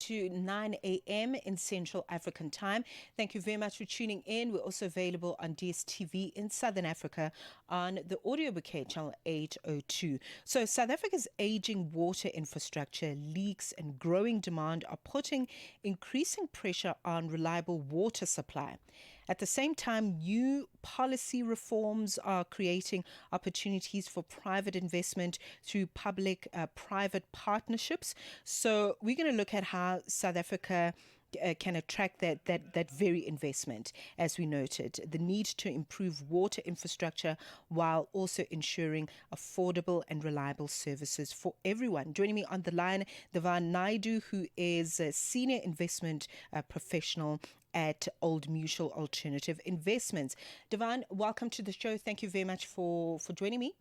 to 9 a.m. in Central African Time. Thank you very much for tuning in. We're also available on DSTV in Southern Africa on the audio bouquet, channel 802. So South Africa's aging water infrastructure, leaks and growing demand are putting increasing pressure on reliable water supply. At the same time, new policy reforms are creating opportunities for private investment through public-private partnerships. So we're going to look at how South Africa can attract that very investment, as we noted, the need to improve water infrastructure while also ensuring affordable and reliable services for everyone. Joining me on the line, Devan Naidoo, who is a senior investment professional at Old Mutual Alternative Investments. Devan, welcome to the show. Thank you very much for joining me.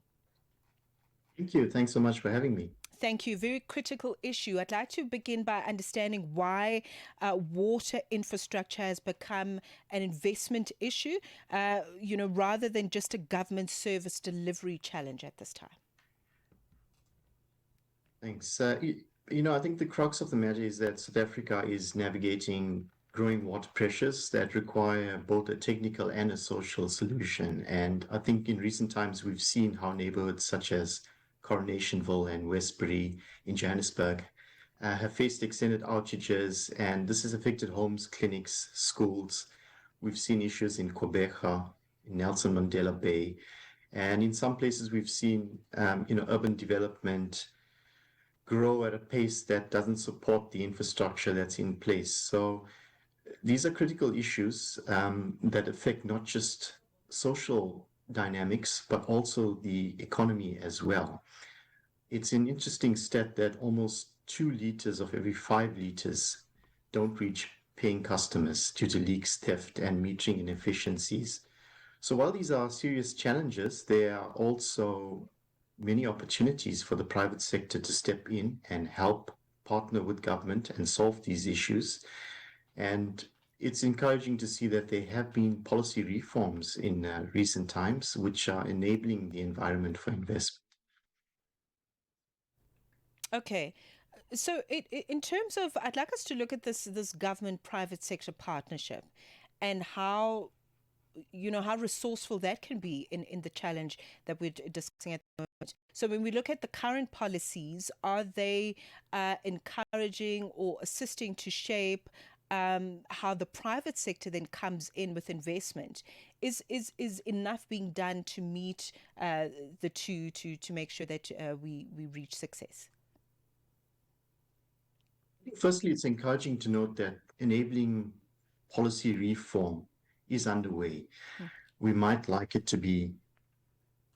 Thank you. Thanks so much for having me. Thank you. Very critical issue. I'd like to begin by understanding why water infrastructure has become an investment issue, rather than just a government service delivery challenge at this time. Thanks. I think the crux of the matter is that South Africa is navigating growing water pressures that require both a technical and a social solution. And I think in recent times, we've seen how neighborhoods such as Coronationville and Westbury in Johannesburg have faced extended outages, and this has affected homes, clinics, schools. We've seen issues in Kobeka, in Nelson Mandela Bay, and in some places we've seen, urban development grow at a pace that doesn't support the infrastructure that's in place. So these are critical issues that affect not just social dynamics, but also the economy as well. It's an interesting stat that almost 2 liters of every 5 liters don't reach paying customers due to leaks, theft, and metering inefficiencies. So while these are serious challenges, there are also many opportunities for the private sector to step in and help partner with government and solve these issues. And it's encouraging to see that there have been policy reforms in recent times, which are enabling the environment for investment. Okay. So in terms of, I'd like us to look at this government-private sector partnership and how resourceful that can be in the challenge that we're discussing at the moment. So when we look at the current policies, are they encouraging or assisting to shape how the private sector then comes in with investment? Is enough being done to meet the two to make sure that we reach success? Firstly, it's encouraging to note that enabling policy reform is underway. We might like it to be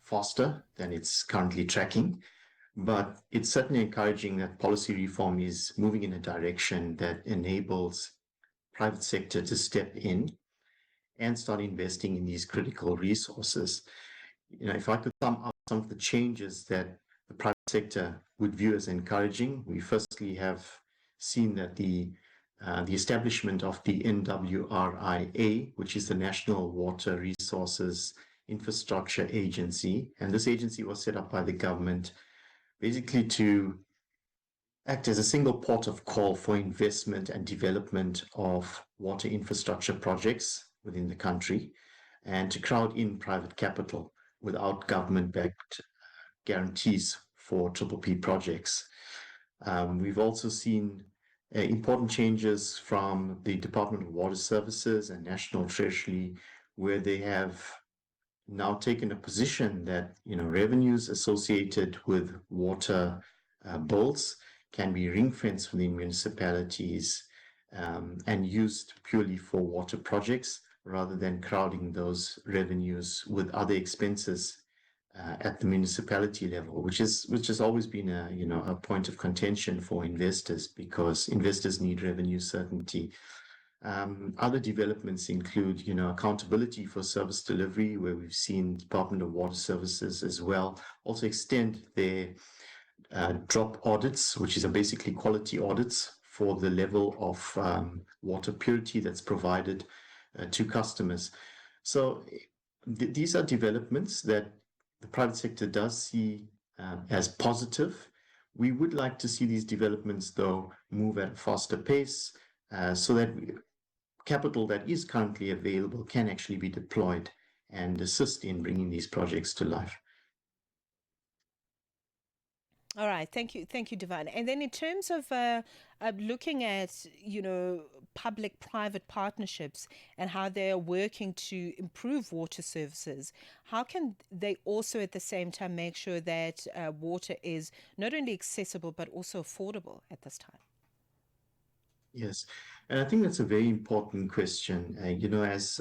faster than it's currently tracking, but it's certainly encouraging that policy reform is moving in a direction that enables private sector to step in and start investing in these critical resources. If I could sum up some of the changes that the private sector would view as encouraging, we firstly have seen that the establishment of the NWRIA, which is the National Water Resources Infrastructure Agency, and this agency was set up by the government basically to act as a single port of call for investment and development of water infrastructure projects within the country, and to crowd in private capital without government-backed guarantees for PPP projects. We've also seen important changes from the Department of Water Services and National Treasury, where they have now taken a position that revenues associated with water bills can be ring-fenced within municipalities and used purely for water projects rather than crowding those revenues with other expenses at the municipality level, which has always been a point of contention for investors, because investors need revenue certainty. Other developments include accountability for service delivery, where we've seen Department of Water Services as well also extend their drop audits, which is basically quality audits for the level of water purity that's provided to customers. So these are developments that the private sector does see as positive, We would like to see these developments, though, move at a faster pace so that capital that is currently available can actually be deployed and assist in bringing these projects to life. All right, thank you, Devan. And then in terms of looking at public-private partnerships and how they are working to improve water services, how can they also at the same time make sure that water is not only accessible but also affordable at this time? Yes, and I think that's a very important question. As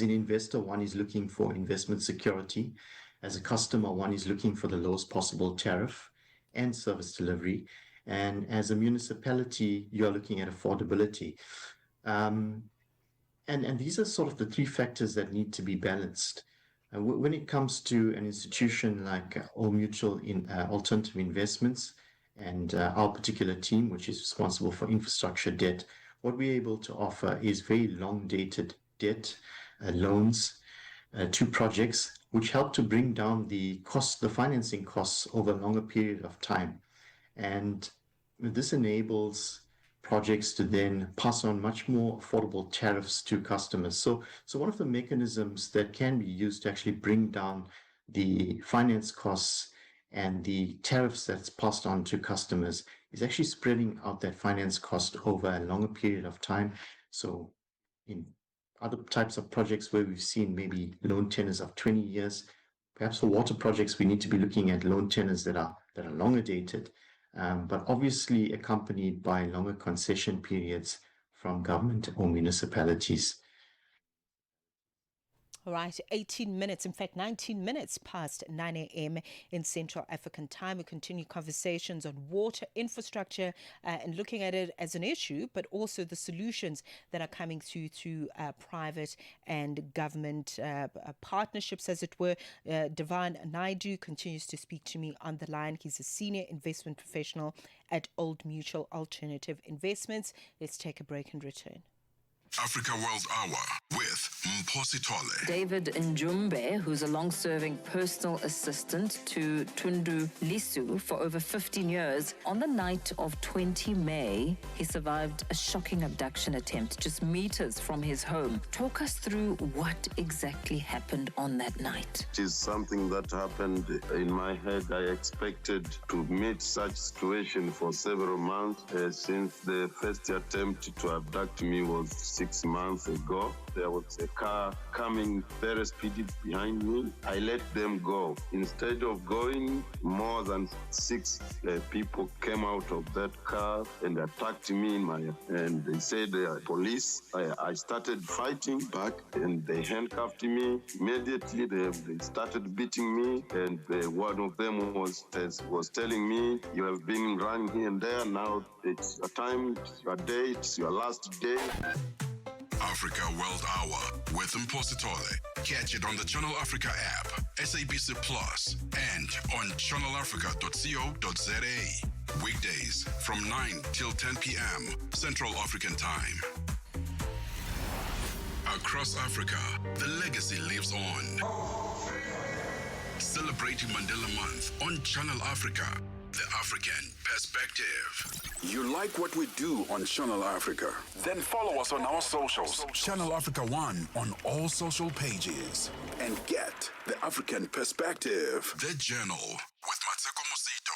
an investor, one is looking for investment security. As a customer, one is looking for the lowest possible tariff and service delivery. And as a municipality, you're looking at affordability. Um, and these are sort of the three factors that need to be balanced. When it comes to an institution like All Mutual in Alternative Investments and our particular team, which is responsible for infrastructure debt, what we're able to offer is very long dated debt loans to projects, which help to bring down the financing costs over a longer period of time. And this enables projects to then pass on much more affordable tariffs to customers. So one of the mechanisms that can be used to actually bring down the finance costs and the tariffs that's passed on to customers is actually spreading out that finance cost over a longer period of time. So in other types of projects where we've seen maybe loan tenors of 20 years, perhaps for water projects, we need to be looking at loan tenors that are longer dated, but obviously accompanied by longer concession periods from government or municipalities. All right, 18 minutes, in fact, 19 minutes past 9 a.m. in Central African time. We continue conversations on water infrastructure and looking at it as an issue, but also the solutions that are coming through private and government partnerships, as it were. Devan Naidoo continues to speak to me on the line. He's a senior investment professional at Old Mutual Alternative Investments. Let's take a break and return. Africa World Hour with Mposi Tole. David Njumbe, who's a long-serving personal assistant to Tundu Lisu for over 15 years, on the night of 20 May, he survived a shocking abduction attempt just meters from his home. Talk us through what exactly happened on that night. It is something that happened in my head. I expected to meet such situation for several months since the first attempt to abduct me was 6 months ago. There was a car coming very speedy behind me. I let them go. Instead of going, more than 6 people came out of that car and attacked me and they said police. I started fighting back and they handcuffed me. Immediately they started beating me, and one of them was telling me, "You have been running here and there. Now it's your time, it's your day, it's your last day." Africa World Hour with Mposi Tole. Catch it on the Channel Africa app, SABC Plus, and on channelafrica.co.za. Weekdays from 9 till 10 p.m. Central African Time. Across Africa, the legacy lives on. Celebrating Mandela Month on Channel Africa, the African perspective. You like what we do on Channel Africa? Then follow us on our socials. Channel Africa 1 on all social pages. And get the African perspective. The Journal with Mateko Mosito.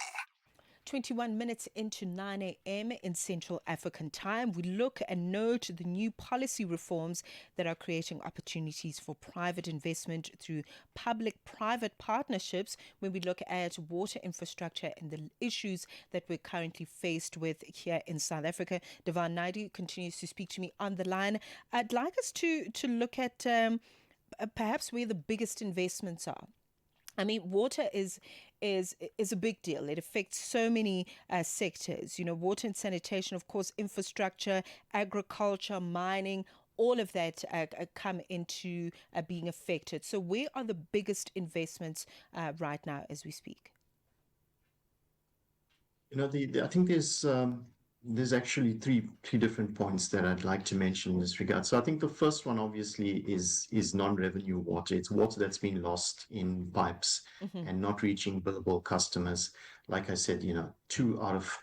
21 minutes into 9 a.m. in Central African time, we look and note the new policy reforms that are creating opportunities for private investment through public-private partnerships when we look at water infrastructure and the issues that we're currently faced with here in South Africa. Devan Naidoo continues to speak to me on the line. I'd like us to look at perhaps where the biggest investments are. I mean, water is a big deal. It affects so many sectors. You know, water and sanitation, of course, infrastructure, agriculture, mining, all of that come into being affected. So where are the biggest investments right now as we speak? You know, I think there's There's actually three different points that I'd like to mention in this regard. So I think the first one obviously is non-revenue water. It's water that's been lost in pipes and not reaching billable customers. Like I said, 2 out of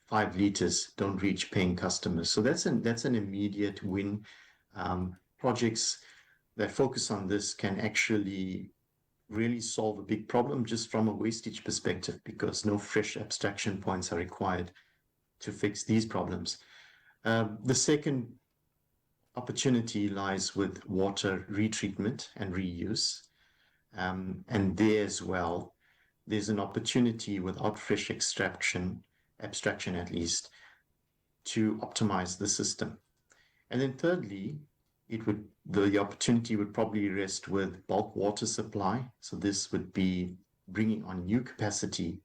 5 liters don't reach paying customers. So that's an immediate win. Projects that focus on this can actually really solve a big problem just from a wastage perspective, because no fresh abstraction points are required to fix these problems. The second opportunity lies with water retreatment and reuse. And there as well, there's an opportunity without fresh abstraction at least, to optimize the system. And then thirdly, the opportunity would probably rest with bulk water supply. So this would be bringing on new capacity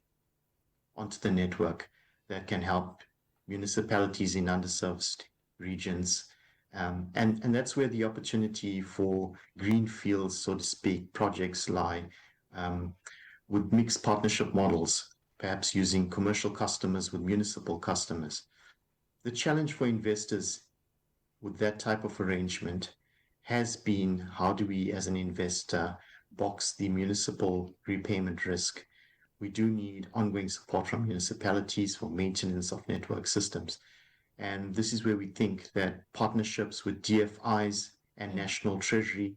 onto the network that can help municipalities in underserved regions. And that's where the opportunity for greenfields, so to speak, projects lie, with mixed partnership models, perhaps using commercial customers with municipal customers. The challenge for investors with that type of arrangement has been, how do we as an investor box the municipal repayment risk? We do need ongoing support from municipalities for maintenance of network systems. And this is where we think that partnerships with DFIs and National Treasury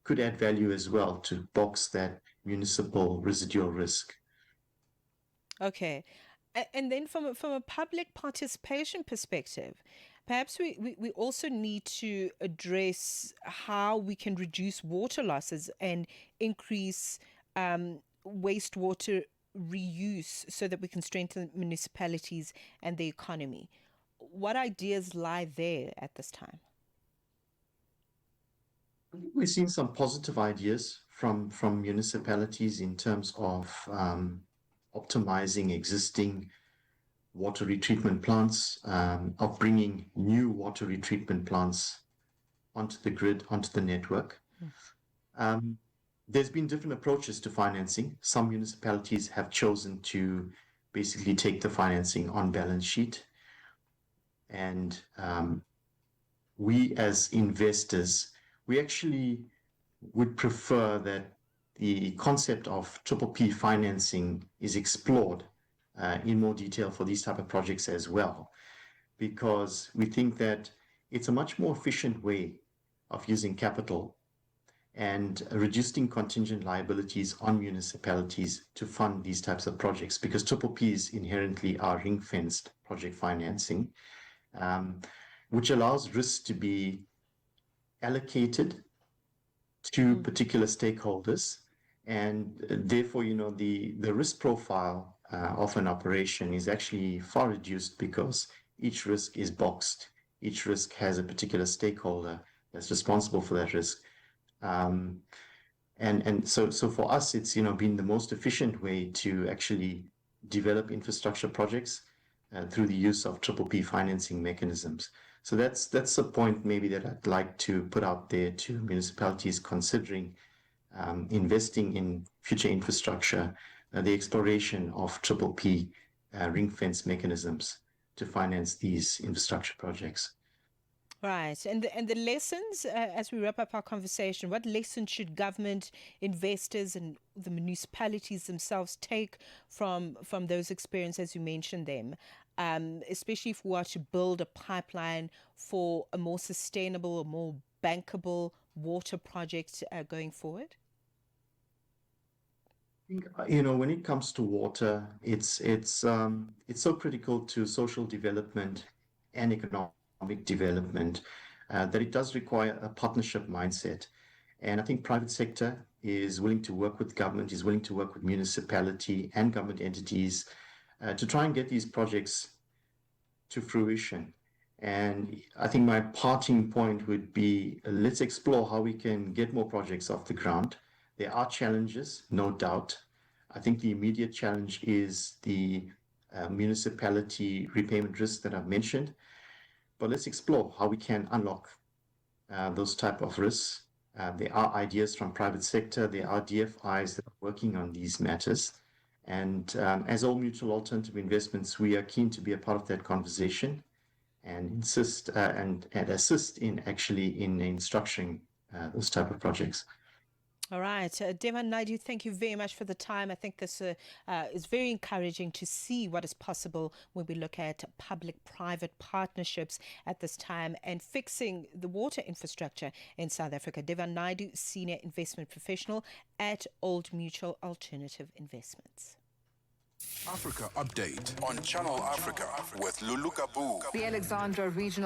could add value as well to box that municipal residual risk. Okay. And then from a public participation perspective, perhaps we also need to address how we can reduce water losses and increase wastewater reuse so that we can strengthen municipalities and the economy. What ideas lie there at this time? We've seen some positive ideas from municipalities in terms of optimizing existing water retreatment plants, of bringing new water retreatment plants onto the grid, onto the network. There's been different approaches to financing. Some municipalities have chosen to basically take the financing on balance sheet. And we as investors, we actually would prefer that the concept of PPP financing is explored in more detail for these type of projects as well, because we think that it's a much more efficient way of using capital and reducing contingent liabilities on municipalities to fund these types of projects, because PPPs inherently are ring-fenced project financing, which allows risks to be allocated to particular stakeholders. And therefore, the risk profile of an operation is actually far reduced, because each risk is boxed. Each risk has a particular stakeholder that's responsible for that risk. And so for us, it's been the most efficient way to actually develop infrastructure projects through the use of PPP financing mechanisms. So that's a point maybe that I'd like to put out there to municipalities considering investing in future infrastructure, the exploration of PPP ring fence mechanisms to finance these infrastructure projects. Right. And the lessons, as we wrap up our conversation, what lessons should government, investors, and the municipalities themselves take from those experiences as you mentioned them, especially if we are to build a pipeline for a more sustainable, a more bankable water project going forward? When it comes to water, it's so critical to social development and economic development that it does require a partnership mindset. And I think private sector is willing to work with government, is willing to work with municipality and government entities to try and get these projects to fruition. And I think my parting point would be, let's explore how we can get more projects off the ground. There are challenges, no doubt. I think the immediate challenge is the municipality repayment risks that I've mentioned. But let's explore how we can unlock those type of risks. There are ideas from private sector. There are DFIs that are working on these matters. And as Old Mutual Alternative Investments, we are keen to be a part of that conversation and insist and assist in structuring those type of projects. All right. Devan Naidoo, thank you very much for the time. I think this is very encouraging to see what is possible when we look at public-private partnerships at this time and fixing the water infrastructure in South Africa. Devan Naidoo, Senior Investment Professional at Old Mutual Alternative Investments. Africa Update on Channel Africa with Lulu Kabu. The Alexandra Regional